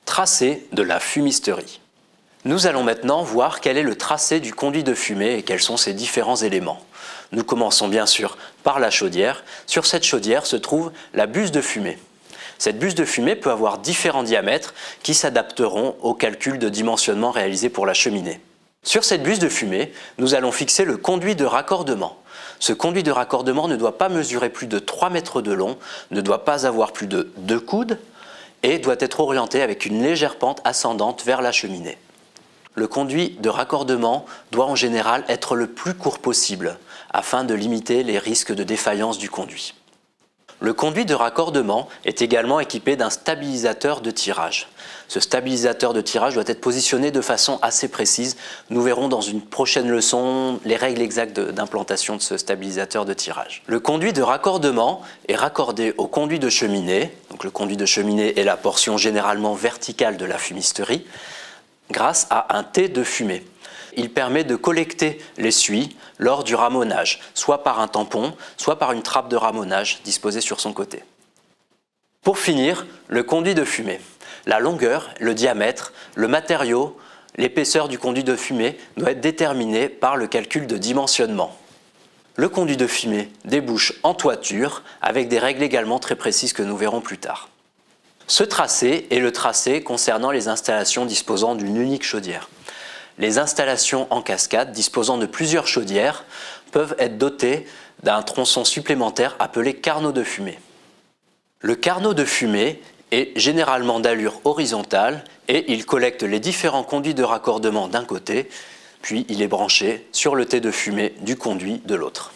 Tracé de la fumisterie. Nous allons maintenant voir quel est le tracé du conduit de fumée et quels sont ses différents éléments. Nous commençons bien sûr par la chaudière. Sur cette chaudière se trouve la buse de fumée. Cette buse de fumée peut avoir différents diamètres qui s'adapteront au calcul de dimensionnement réalisé pour la cheminée. Sur cette buse de fumée, nous allons fixer le conduit de raccordement. Ce conduit de raccordement ne doit pas mesurer plus de 3 mètres de long, ne doit pas avoir plus de 2 coudes et doit être orienté avec une légère pente ascendante vers la cheminée. Le conduit de raccordement doit en général être le plus court possible afin de limiter les risques de défaillance du conduit. Le conduit de raccordement est également équipé d'un stabilisateur de tirage. Ce stabilisateur de tirage doit être positionné de façon assez précise. Nous verrons dans une prochaine leçon les règles exactes d'implantation de ce stabilisateur de tirage. Le conduit de raccordement est raccordé au conduit de cheminée. Donc le conduit de cheminée est la portion généralement verticale de la fumisterie, grâce à un T de fumée. Il permet de collecter les suies lors du ramonage, soit par un tampon, soit par une trappe de ramonage disposée sur son côté. Pour finir, le conduit de fumée. La longueur, le diamètre, le matériau, l'épaisseur du conduit de fumée doit être déterminé par le calcul de dimensionnement. Le conduit de fumée débouche en toiture avec des règles également très précises que nous verrons plus tard. Ce tracé est le tracé concernant les installations disposant d'une unique chaudière. Les installations en cascade disposant de plusieurs chaudières peuvent être dotées d'un tronçon supplémentaire appelé carnot de fumée. Le carnot de fumée est généralement d'allure horizontale et il collecte les différents conduits de raccordement d'un côté, puis il est branché sur le T de fumée du conduit de l'autre.